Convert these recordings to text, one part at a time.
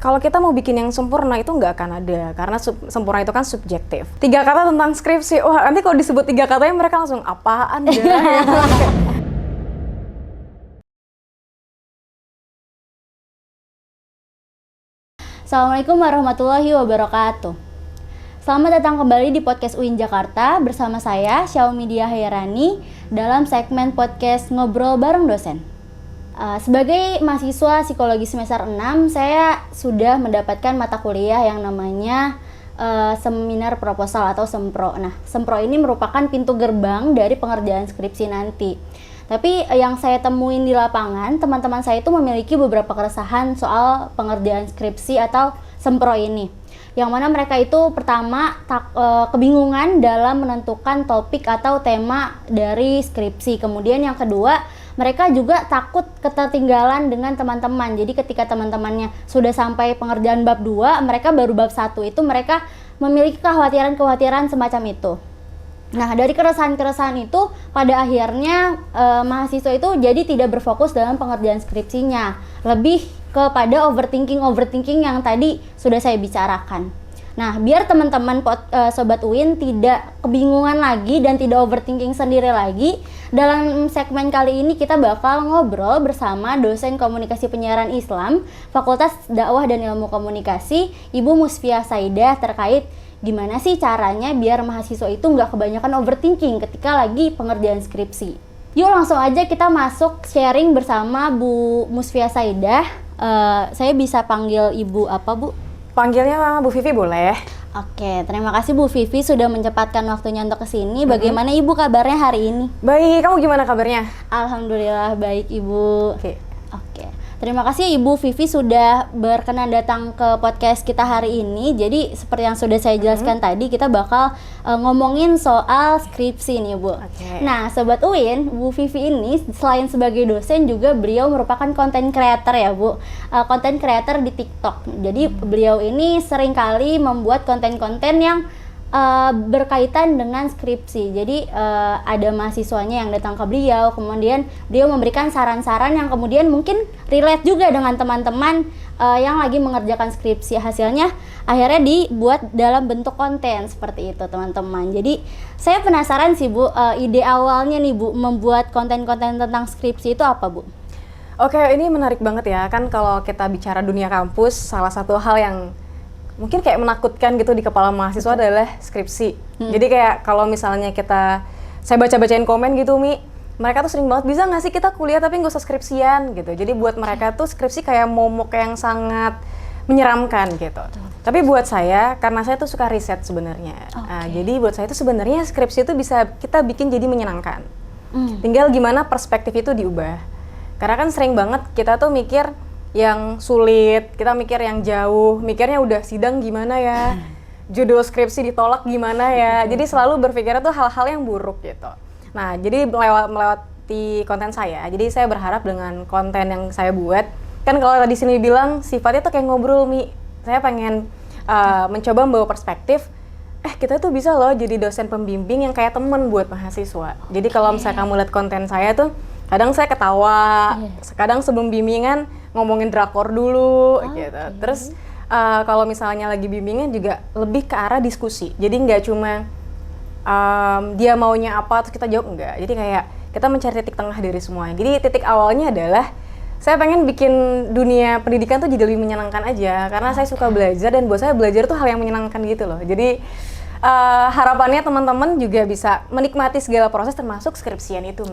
Kalau kita mau bikin yang sempurna itu nggak akan ada, karena sempurna itu kan subjektif. 3 kata tentang skripsi, wah nanti kalau disebut 3 katanya mereka langsung apaan dah gitu. Assalamualaikum warahmatullahi wabarakatuh. Selamat datang kembali di podcast UIN Jakarta bersama saya Xiaomi Dia Hairani dalam segmen podcast Ngobrol Bareng Dosen. Sebagai mahasiswa psikologi semester 6, saya sudah mendapatkan mata kuliah yang namanya seminar proposal atau SEMPRO. Nah, SEMPRO ini merupakan pintu gerbang dari pengerjaan skripsi nanti. Tapi yang saya temuin di lapangan, teman-teman saya itu memiliki beberapa keresahan soal pengerjaan skripsi atau SEMPRO ini. Yang mana mereka itu pertama kebingungan dalam menentukan topik atau tema dari skripsi. Kemudian yang kedua, mereka juga takut ketertinggalan dengan teman-teman. Jadi ketika teman-temannya sudah sampai pengerjaan bab 2, mereka baru bab 1 itu mereka memiliki kekhawatiran-kekhawatiran semacam itu. Nah, dari keresahan-keresahan itu pada akhirnya mahasiswa itu jadi tidak berfokus dalam pengerjaan skripsinya, lebih kepada overthinking yang tadi sudah saya bicarakan. Nah, biar teman-teman Sobat UIN tidak kebingungan lagi dan tidak overthinking sendiri lagi, dalam segmen kali ini kita bakal ngobrol bersama dosen komunikasi penyiaran Islam Fakultas Dakwah dan Ilmu Komunikasi, Ibu Musfiah Saidah, terkait gimana sih caranya biar mahasiswa itu nggak kebanyakan overthinking ketika lagi pengerjaan skripsi. Yuk langsung aja kita masuk sharing bersama Bu Musfiah Saidah. Saya bisa panggil Ibu apa, Bu? Panggilnya Bu Vivi boleh? Oke, terima kasih Bu Vivi sudah menyempatkan waktunya untuk kesini. Bagaimana Ibu kabarnya hari ini? Baik, kamu gimana kabarnya? Alhamdulillah baik Ibu. Oke. Terima kasih Ibu Vivi sudah berkenan datang ke podcast kita hari ini. Jadi seperti yang sudah saya jelaskan tadi, kita bakal ngomongin soal skripsi nih Bu. Nah Sobat UIN, Bu Vivi ini selain sebagai dosen juga beliau merupakan content creator ya Bu. Content creator di TikTok. Jadi beliau ini seringkali membuat konten-konten yang berkaitan dengan skripsi. Jadi ada mahasiswanya yang datang ke beliau, kemudian beliau memberikan saran-saran yang kemudian mungkin relate juga dengan teman-teman yang lagi mengerjakan skripsi. Hasilnya akhirnya dibuat dalam bentuk konten seperti itu teman-teman. Jadi saya penasaran sih Bu, ide awalnya nih Bu membuat konten-konten tentang skripsi itu apa Bu? Oke, ini menarik banget ya. Kan kalau kita bicara dunia kampus, salah satu hal yang mungkin kayak menakutkan gitu di kepala mahasiswa adalah skripsi. Jadi kayak kalau misalnya saya baca-bacain komen gitu mereka tuh sering banget, bisa nggak sih kita kuliah tapi nggak usah skripsian gitu. Jadi buat mereka tuh skripsi kayak momok yang sangat menyeramkan gitu. Tapi buat saya, karena saya tuh suka riset sebenarnya. Jadi buat saya tuh sebenarnya skripsi itu bisa kita bikin jadi menyenangkan. Tinggal gimana perspektif itu diubah. Karena kan sering banget kita tuh mikir yang sulit, kita mikir yang jauh, mikirnya udah sidang gimana ya, judul skripsi ditolak gimana ya, jadi selalu berpikirnya tuh hal-hal yang buruk gitu. Nah, jadi melewati konten saya, jadi saya berharap dengan konten yang saya buat, kan kalau tadi sini bilang sifatnya tuh kayak ngobrol saya pengen mencoba membawa perspektif, kita tuh bisa loh jadi dosen pembimbing yang kayak temen buat mahasiswa. Jadi kalau misalnya kamu lihat konten saya tuh, kadang saya ketawa, kadang sebelum bimbingan ngomongin drakor dulu gitu. Terus kalau misalnya lagi bimbingan juga lebih ke arah diskusi. Jadi nggak cuma dia maunya apa terus kita jawab, enggak. Jadi kayak kita mencari titik tengah dari semuanya. Jadi titik awalnya adalah saya pengen bikin dunia pendidikan tuh jadi lebih menyenangkan aja. Karena saya suka belajar dan buat saya belajar tuh hal yang menyenangkan gitu loh. Jadi harapannya teman-teman juga bisa menikmati segala proses termasuk skripsian itu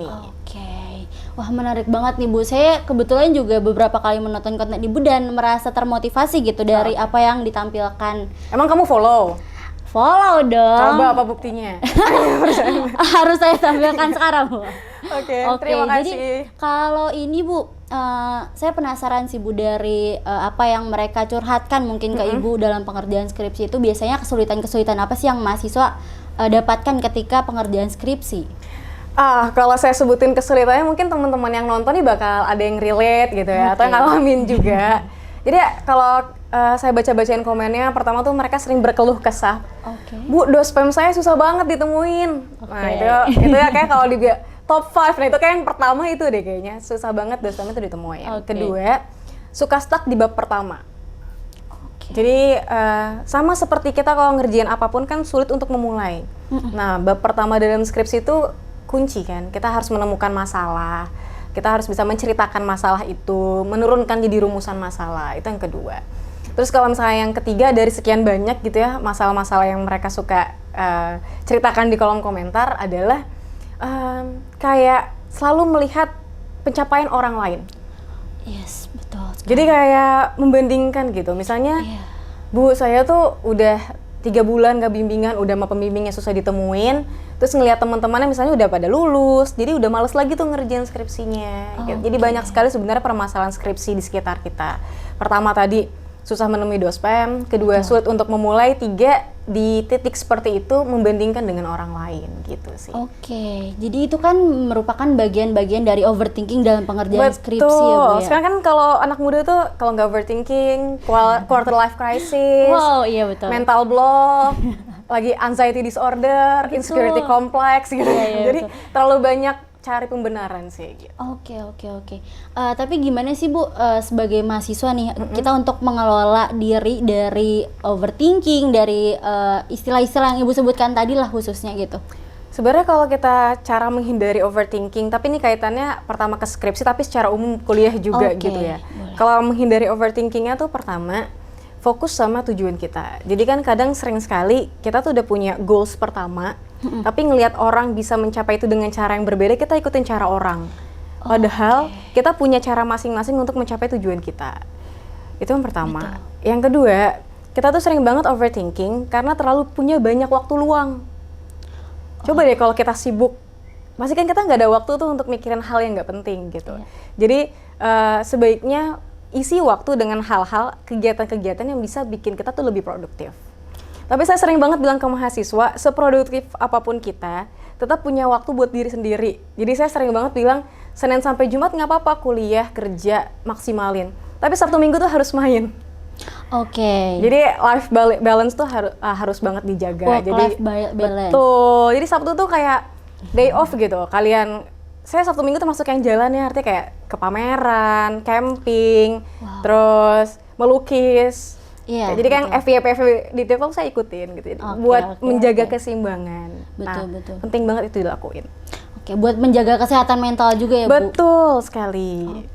Wah, menarik banget nih Bu. Saya kebetulan juga beberapa kali menonton konten Ibu dan merasa termotivasi gitu dari apa yang ditampilkan. Emang kamu follow? Follow dong. Coba apa buktinya? Harus saya tampilkan sekarang Bu. Oke, terima kasih. Jadi kalau ini Bu, saya penasaran sih Bu dari apa yang mereka curhatkan mungkin ke Ibu dalam pengerjaan skripsi itu biasanya kesulitan-kesulitan apa sih yang mahasiswa dapatkan ketika pengerjaan skripsi? Kalau saya sebutin kesulitannya mungkin teman-teman yang nonton nih bakal ada yang relate gitu ya, atau yang ngalamin juga. Jadi kalau saya baca-bacain komennya, pertama tuh mereka sering berkeluh kesah. Bu, dospem saya susah banget ditemuin. Nah itu ya kayak kalau di top 5, nah itu kayak yang pertama itu deh kayaknya, susah banget dospem itu ditemuin. Kedua, suka stuck di bab pertama. Jadi sama seperti kita kalau ngerjain apapun kan sulit untuk memulai. Nah, bab pertama dalam skripsi itu kunci kan. Kita harus menemukan masalah. Kita harus bisa menceritakan masalah itu, menurunkan jadi rumusan masalah. Itu yang kedua. Terus kalau misalnya yang ketiga dari sekian banyak gitu ya masalah-masalah yang mereka suka ceritakan di kolom komentar adalah kayak selalu melihat pencapaian orang lain. Yes, betul sekali. Jadi kayak membandingkan gitu. Misalnya, Bu, saya tuh udah 3 bulan gak bimbingan, udah sama pembimbingnya susah ditemuin. Terus ngelihat teman-temannya misalnya udah pada lulus, jadi udah males lagi tuh ngerjain skripsinya. Gitu. Jadi banyak sekali sebenarnya permasalahan skripsi di sekitar kita. Pertama tadi, susah menemui dospem. Kedua, sulit untuk memulai. 3, di titik seperti itu membandingkan dengan orang lain gitu sih. Oke, jadi itu kan merupakan bagian-bagian dari overthinking dalam pengerjaan skripsi ya Bu ya? Sekarang kan kalau anak muda tuh kalau nggak overthinking, quarter life crisis, Wow, iya betul. mental block, lagi anxiety disorder, insecurity complex gitu. Iya, Jadi terlalu banyak cari pembenaran sih gitu. Oke. Tapi gimana sih Bu sebagai mahasiswa nih kita untuk mengelola diri dari overthinking, dari istilah-istilah yang Ibu sebutkan tadi lah khususnya gitu? Sebenarnya kalau kita cara menghindari overthinking, tapi ini kaitannya pertama ke skripsi tapi secara umum kuliah juga gitu ya. Kalau menghindari overthinkingnya tuh pertama fokus sama tujuan kita. Jadi kan kadang sering sekali kita tuh udah punya goals pertama, tapi ngelihat orang bisa mencapai itu dengan cara yang berbeda, kita ikutin cara orang. Padahal kita punya cara masing-masing untuk mencapai tujuan kita. Itu yang pertama. Yang kedua, kita tuh sering banget overthinking karena terlalu punya banyak waktu luang. Coba deh kalau kita sibuk, pasti kan kita nggak ada waktu tuh untuk mikirin hal yang nggak penting gitu. Jadi sebaiknya isi waktu dengan hal-hal, kegiatan-kegiatan yang bisa bikin kita tuh lebih produktif. Tapi saya sering banget bilang ke mahasiswa, seproduktif apapun kita, tetap punya waktu buat diri sendiri. Jadi saya sering banget bilang, Senin sampai Jumat nggak apa-apa, kuliah, kerja, maksimalin. Tapi Sabtu Minggu tuh harus main. Jadi life balance tuh harus banget dijaga. Work-life balance. Betul. Jadi Sabtu tuh kayak day off gitu. Saya Sabtu Minggu tuh masuk yang jalan ya, artinya kayak ke pameran, camping, terus melukis. Jadi kan FYP di TikTok saya ikutin gitu. Buat menjaga keseimbangan. Betul. Penting banget itu dilakuin. Buat menjaga kesehatan mental juga ya Bu? Betul sekali.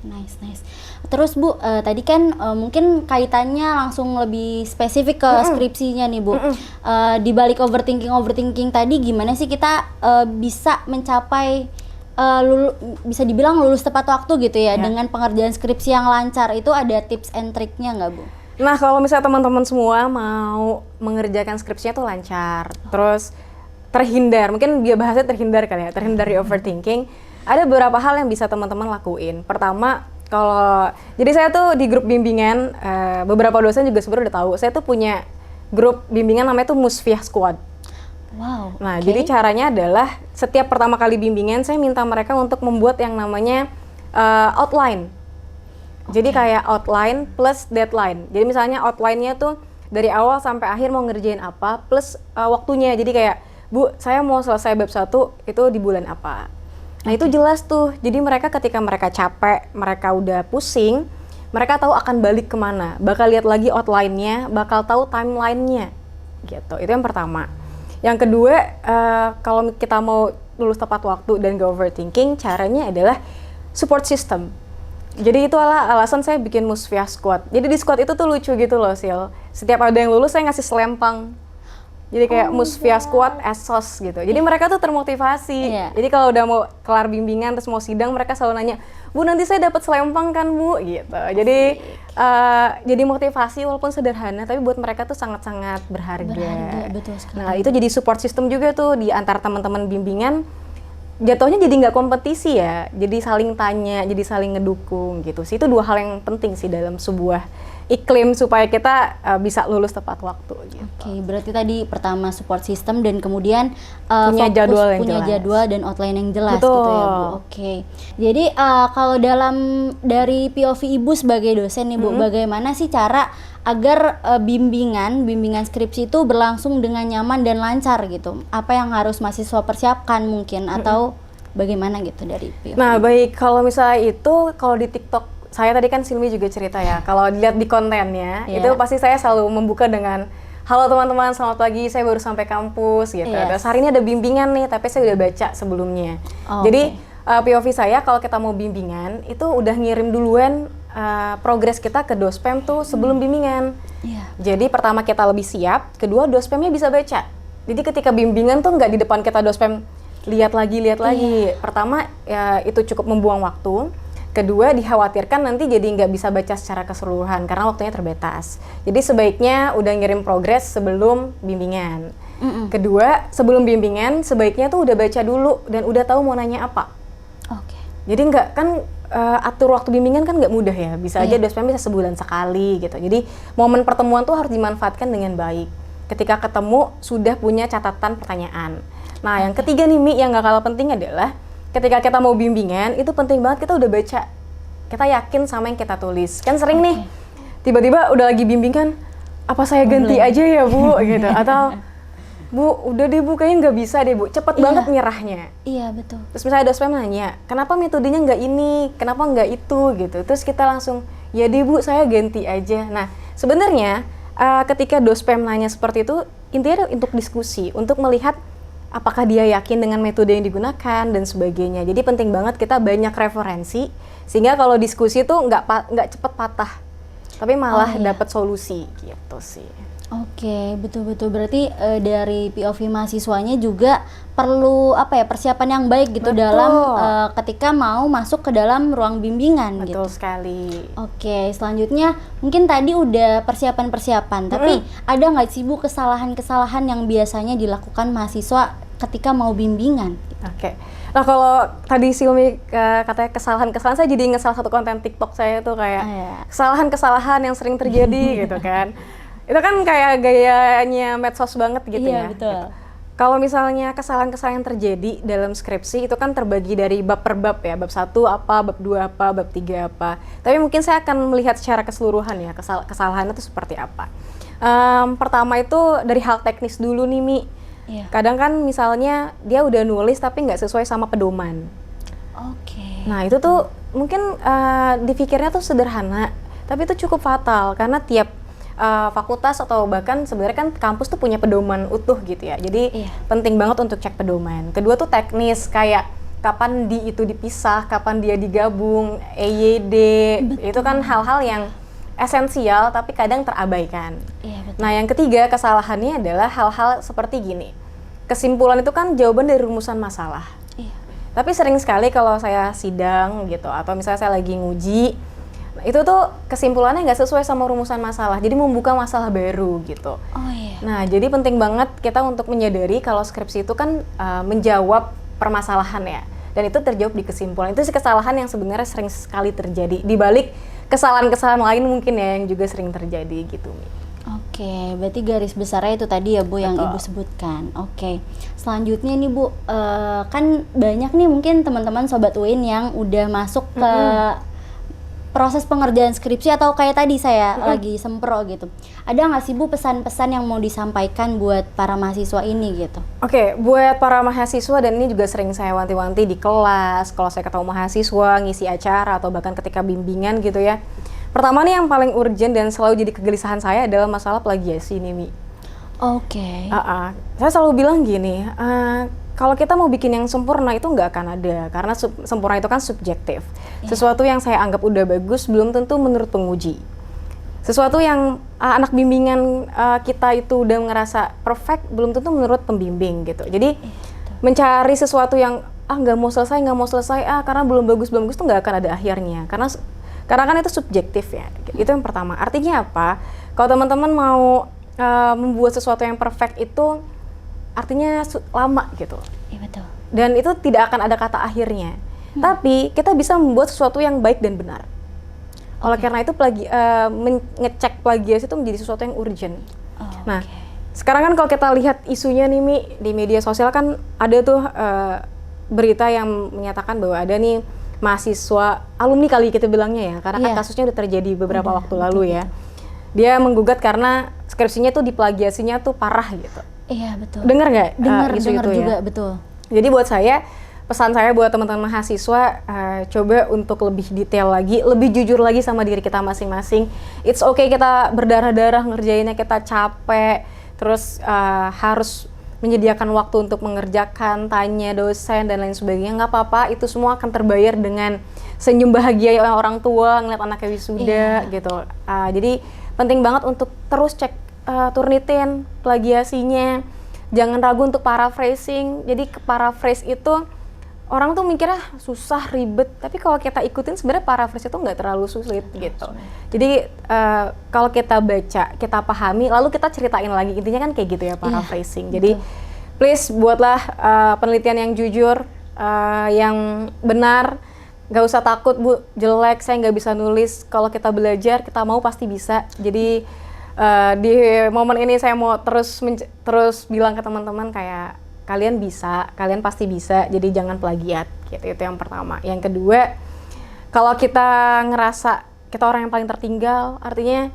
Nice. Terus Bu, tadi kan mungkin kaitannya langsung lebih spesifik ke skripsinya nih Bu. Di balik overthinking tadi gimana sih kita bisa mencapai bisa dibilang lulus tepat waktu gitu ya dengan pengerjaan skripsi yang lancar? Itu ada tips and triknya nggak Bu? Nah, kalau misalnya teman-teman semua mau mengerjakan skripsinya tuh lancar, terus terhindar, mungkin dia bahasnya terhindar kali ya, terhindar dari overthinking, ada beberapa hal yang bisa teman-teman lakuin. Pertama, jadi saya tuh di grup bimbingan, beberapa dosen juga sebenarnya udah tahu, saya tuh punya grup bimbingan namanya tuh Musfiah Squad. Nah, jadi caranya adalah setiap pertama kali bimbingan, saya minta mereka untuk membuat yang namanya outline. Jadi kayak outline plus deadline. Jadi misalnya outline-nya tuh dari awal sampai akhir mau ngerjain apa, plus waktunya. Jadi kayak, Bu, saya mau selesai bab 1 itu di bulan apa. Nah itu jelas tuh, jadi mereka ketika mereka capek, mereka udah pusing, mereka tahu akan balik kemana, bakal lihat lagi outline-nya, bakal tahu timeline-nya gitu. Itu yang pertama. Yang kedua, kalau kita mau lulus tepat waktu dan gak overthinking, caranya adalah support system. Jadi itulah alasan saya bikin Musfiah Squad. Jadi di squad itu tuh lucu gitu loh, Sil. Setiap ada yang lulus, saya ngasih selempang. Jadi kayak Musfiah Squad Esos gitu. Jadi mereka tuh termotivasi. Jadi kalau udah mau kelar bimbingan terus mau sidang, mereka selalu nanya, Bu nanti saya dapat selempang kan Bu? Gitu. Jadi motivasi walaupun sederhana, tapi buat mereka tuh sangat-sangat berharga. Betul sekali. Nah itu jadi support system juga tuh di antara teman-teman bimbingan. Jatuhnya jadi nggak kompetisi ya, jadi saling tanya, jadi saling ngedukung gitu sih. Itu 2 hal yang penting sih dalam sebuah iklim supaya kita bisa lulus tepat waktu gitu. Berarti tadi pertama support system dan kemudian punya jadwal dan outline yang jelas. Betul. Gitu ya Bu. Jadi kalau dari POV Ibu sebagai dosen nih Bu, bagaimana sih cara agar bimbingan skripsi itu berlangsung dengan nyaman dan lancar gitu? Apa yang harus mahasiswa persiapkan mungkin atau bagaimana gitu dari POV? Nah baik, kalau misalnya itu, kalau di TikTok saya tadi kan Silmi juga cerita ya, kalau dilihat di kontennya, itu pasti saya selalu membuka dengan, halo teman-teman, selamat pagi, saya baru sampai kampus gitu. Terus hari ini ada bimbingan nih, tapi saya udah baca sebelumnya. Jadi POV saya kalau kita mau bimbingan, itu udah ngirim duluan progres kita ke dospem tuh sebelum bimbingan. Jadi pertama kita lebih siap, kedua dospemnya bisa baca. Jadi ketika bimbingan tuh nggak di depan kita dospem, lihat lagi. Pertama ya itu cukup membuang waktu. Kedua, dikhawatirkan nanti jadi nggak bisa baca secara keseluruhan karena waktunya terbatas. Jadi sebaiknya udah ngirim progres sebelum bimbingan. Kedua, sebelum bimbingan sebaiknya tuh udah baca dulu dan udah tahu mau nanya apa. Jadi nggak kan atur waktu bimbingan kan nggak mudah ya. Bisa aja dospem bisa sebulan sekali gitu. Jadi momen pertemuan tuh harus dimanfaatkan dengan baik. Ketika ketemu sudah punya catatan pertanyaan. Nah yang ketiga nih Mi, yang nggak kalah penting adalah ketika kita mau bimbingan, itu penting banget kita udah baca. Kita yakin sama yang kita tulis. Kan sering nih, tiba-tiba udah lagi bimbingan, apa saya ganti aja ya Bu? Gitu. Atau, Bu, udah deh Bu, kayaknya nggak bisa deh Bu. Cepet banget nyerahnya. Iya, betul. Terus misalnya dospem nanya, kenapa metodenya nggak ini? Kenapa nggak itu? Gitu. Terus kita langsung, ya deh Bu, saya ganti aja. Nah, sebenarnya ketika dospem nanya seperti itu, intinya untuk diskusi, untuk melihat apakah dia yakin dengan metode yang digunakan dan sebagainya. Jadi penting banget kita banyak referensi sehingga kalau diskusi tuh nggak cepet patah, tapi malah dapat solusi gitu sih. Oke, betul-betul. Berarti dari POV mahasiswanya juga perlu persiapan yang baik gitu dalam ketika mau masuk ke dalam ruang bimbingan. Betul gitu. sekali. Oke, selanjutnya mungkin tadi udah persiapan-persiapan, tapi ada nggak sih Bu kesalahan-kesalahan yang biasanya dilakukan mahasiswa ketika mau bimbingan? Oke. Nah kalau tadi Silmi katanya kesalahan-kesalahan, saya jadi ingat salah satu konten TikTok saya tuh kayak kesalahan-kesalahan yang sering terjadi gitu kan. Itu kan kayak gayanya medsos banget gitu ya. Iya, betul. Gitu. Kalau misalnya kesalahan-kesalahan yang terjadi dalam skripsi itu kan terbagi dari bab per bab ya. Bab 1 apa, bab 2 apa, bab 3 apa. Tapi mungkin saya akan melihat secara keseluruhan ya kesalahan itu seperti apa. Pertama itu dari hal teknis dulu nih Mi. Kadang kan misalnya dia udah nulis tapi nggak sesuai sama pedoman. Nah itu tuh mungkin dipikirnya tuh sederhana, tapi itu cukup fatal karena tiap fakultas atau bahkan sebenarnya kan kampus tuh punya pedoman utuh gitu ya. Jadi penting banget untuk cek pedoman. Kedua tuh teknis kayak kapan itu dipisah, kapan dia digabung, EYD. Itu kan hal-hal yang esensial tapi kadang terabaikan. Nah yang ketiga kesalahannya adalah hal-hal seperti gini. Kesimpulan itu kan jawaban dari rumusan masalah. Tapi sering sekali kalau saya sidang gitu atau misalnya saya lagi nguji, itu tuh kesimpulannya nggak sesuai sama rumusan masalah, jadi membuka masalah baru gitu. Nah jadi penting banget kita untuk menyadari kalau skripsi itu kan menjawab permasalahan ya, dan itu terjawab di kesimpulan. Itu sih kesalahan yang sebenarnya sering sekali terjadi, di balik kesalahan-kesalahan lain mungkin ya yang juga sering terjadi gitu. Oke, berarti garis besarnya itu tadi ya Bu yang Ibu sebutkan. Oke, selanjutnya nih Bu, kan banyak nih mungkin teman-teman Sobat UIN yang udah masuk ke proses pengerjaan skripsi atau kayak tadi saya lagi sempro gitu. Ada nggak sih Bu pesan-pesan yang mau disampaikan buat para mahasiswa ini gitu? Oke, buat para mahasiswa, dan ini juga sering saya wanti-wanti di kelas, kalau saya ketemu mahasiswa, ngisi acara atau bahkan ketika bimbingan gitu ya. Pertama nih yang paling urgent dan selalu jadi kegelisahan saya adalah masalah plagiasi nih Mi. Saya selalu bilang gini, kalau kita mau bikin yang sempurna itu nggak akan ada, karena sempurna itu kan subjektif. Sesuatu yang saya anggap udah bagus belum tentu menurut penguji. Sesuatu yang anak bimbingan kita itu udah ngerasa perfect belum tentu menurut pembimbing gitu. Jadi mencari sesuatu yang nggak mau selesai karena belum bagus tuh nggak akan ada akhirnya. Karena kan itu subjektif ya. Itu yang pertama. Artinya apa? Kalau teman-teman mau membuat sesuatu yang perfect itu artinya lama gitu. Iya betul. Dan itu tidak akan ada kata akhirnya. Tapi kita bisa membuat sesuatu yang baik dan benar. Oleh karena itu ngecek plagiasi itu menjadi sesuatu yang urgent. Nah, sekarang kan kalau kita lihat isunya nih Mi, di media sosial kan ada tuh berita yang menyatakan bahwa ada nih mahasiswa alumni kali kita bilangnya ya, karena kan kasusnya udah terjadi beberapa waktu lalu ya. Dia menggugat karena skripsinya tuh diplagiasinya tuh parah gitu. Iya betul. Dengar nggak isu dengar itu juga ya? betul. Jadi buat saya pesan saya buat teman-teman mahasiswa, coba untuk lebih detail lagi, lebih jujur lagi sama diri kita masing-masing. It's okay kita berdarah-darah ngerjainnya, kita capek, terus harus menyediakan waktu untuk mengerjakan, tanya dosen dan lain sebagainya. Nggak apa-apa, itu semua akan terbayar dengan senyum bahagia orang tua ngeliat anaknya wisuda gitu. Jadi penting banget untuk terus cek Turnitin, plagiasinya. Jangan ragu untuk paraphrasing. Jadi paraphrase itu orang tuh mikirnya susah, ribet, tapi kalau kita ikutin sebenarnya paraphrase itu nggak terlalu sulit gitu. Jadi kalau kita baca, kita pahami, lalu kita ceritain lagi, intinya kan kayak gitu ya paraphrasing. Jadi please buatlah penelitian yang jujur, yang benar. Nggak usah takut Bu, jelek, saya nggak bisa nulis. Kalau kita belajar, kita mau pasti bisa. Jadi di momen ini saya mau terus bilang ke teman-teman kayak kalian bisa, kalian pasti bisa, jadi jangan plagiat gitu. Itu yang pertama. Yang kedua, kalau kita ngerasa kita orang yang paling tertinggal, artinya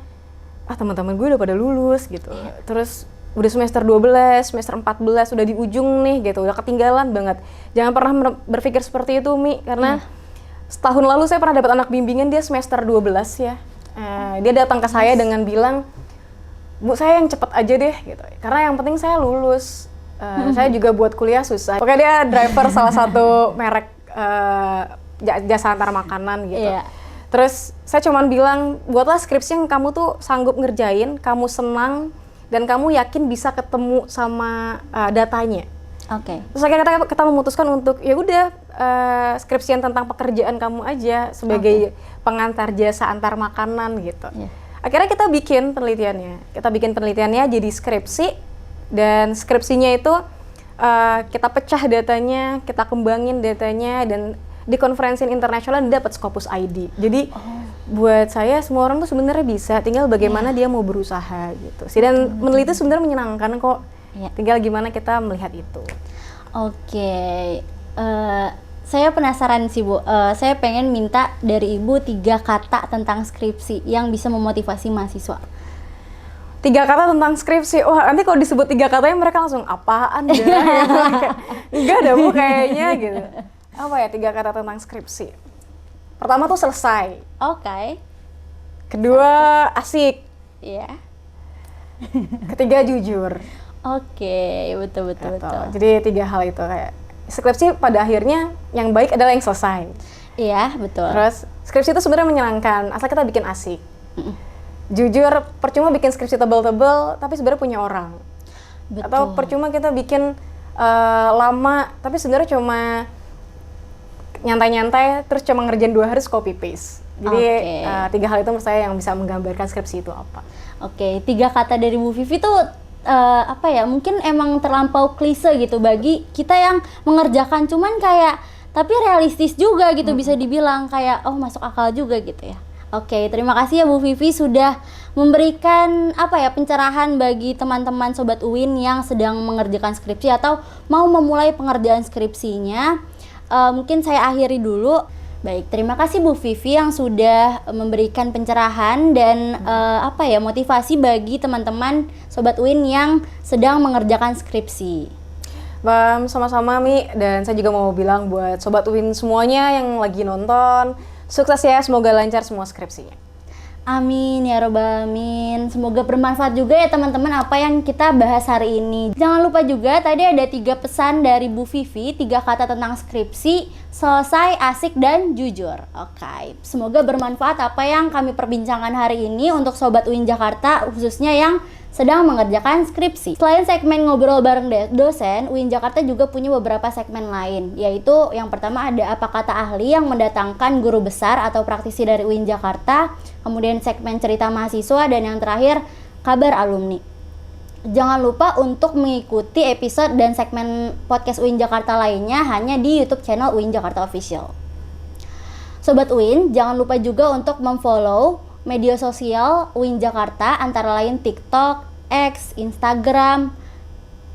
teman-teman gue udah pada lulus gitu, terus udah semester 12, semester 14, udah di ujung nih gitu, udah ketinggalan banget. Jangan pernah berpikir seperti itu Mi, karena setahun lalu saya pernah dapat anak bimbingan, dia semester 12 ya. Dia datang ke saya dengan bilang, Bu saya yang cepet aja deh gitu, karena yang penting saya lulus. Saya juga buat kuliah susah. Pokoknya dia driver salah satu merek jasa antar makanan gitu. Terus saya cuman bilang, buatlah skripsi yang kamu tuh sanggup ngerjain, kamu senang, dan kamu yakin bisa ketemu sama datanya. Terus akhirnya kita memutuskan untuk ya udah skripsian tentang pekerjaan kamu aja sebagai pengantar jasa antar makanan gitu. Akhirnya kita bikin penelitiannya jadi skripsi. Dan skripsinya itu kita pecah datanya, kita kembangin datanya, dan dikonferensiin internasional dan dapat Scopus ID. Jadi buat saya semua orang tuh sebenarnya bisa, tinggal bagaimana dia mau berusaha gitu. Dan meneliti sebenarnya menyenangkan kok. Tinggal gimana kita melihat itu. Saya penasaran sih Bu. Saya pengen minta dari Ibu 3 kata tentang skripsi yang bisa memotivasi mahasiswa. 3 kata tentang skripsi, nanti kalau disebut 3 katanya mereka langsung apaan ya? Enggak ada Bu kayaknya gitu. Apa ya 3 kata tentang skripsi? Pertama tuh selesai. Kedua asik. Ketiga jujur. Betul. Jadi 3 hal itu kayak skripsi pada akhirnya yang baik adalah yang selesai. Betul. Terus skripsi itu sebenarnya menyenangkan asal kita bikin asik. Jujur, percuma bikin skripsi tebal-tebal tapi sebenarnya punya orang. Atau percuma kita bikin lama tapi sebenarnya cuma nyantai-nyantai terus cuma ngerjain 2 hari copy paste. Jadi 3 hal itu menurut saya yang bisa menggambarkan skripsi itu apa. 3 kata dari Bu Vivi tuh mungkin emang terlampau klise gitu bagi kita yang mengerjakan, cuman kayak tapi realistis juga gitu, bisa dibilang kayak masuk akal juga gitu ya. Terima kasih ya Bu Vivi sudah memberikan pencerahan bagi teman-teman Sobat UIN yang sedang mengerjakan skripsi atau mau memulai pengerjaan skripsinya. Mungkin saya akhiri dulu. Baik, terima kasih Bu Vivi yang sudah memberikan pencerahan dan motivasi bagi teman-teman Sobat UIN yang sedang mengerjakan skripsi. Sama-sama Mi, dan saya juga mau bilang buat Sobat UIN semuanya yang lagi nonton, sukses ya, semoga lancar semua skripsinya. Amin ya robbal alamin. Semoga bermanfaat juga ya teman-teman apa yang kita bahas hari ini. Jangan lupa juga tadi ada 3 pesan dari Bu Vivi, 3 kata tentang skripsi, selesai, asik, dan jujur. Semoga bermanfaat apa yang kami perbincangkan hari ini untuk Sobat UIN Jakarta, khususnya yang sedang mengerjakan skripsi. Selain segmen ngobrol bareng dosen, UIN Jakarta juga punya beberapa segmen lain, yaitu yang pertama ada apa kata ahli yang mendatangkan guru besar atau praktisi dari UIN Jakarta, kemudian segmen cerita mahasiswa, dan yang terakhir kabar alumni. Jangan lupa untuk mengikuti episode dan segmen podcast UIN Jakarta lainnya hanya di YouTube channel UIN Jakarta Official. Sobat UIN, jangan lupa juga untuk memfollow media sosial UIN Jakarta antara lain TikTok, X, Instagram,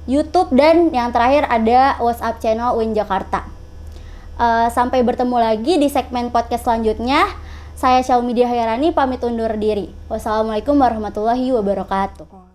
YouTube, dan yang terakhir ada WhatsApp channel UIN Jakarta. Sampai bertemu lagi di segmen podcast selanjutnya. Saya Xiaomi Diahyarani pamit undur diri. Wassalamualaikum warahmatullahi wabarakatuh.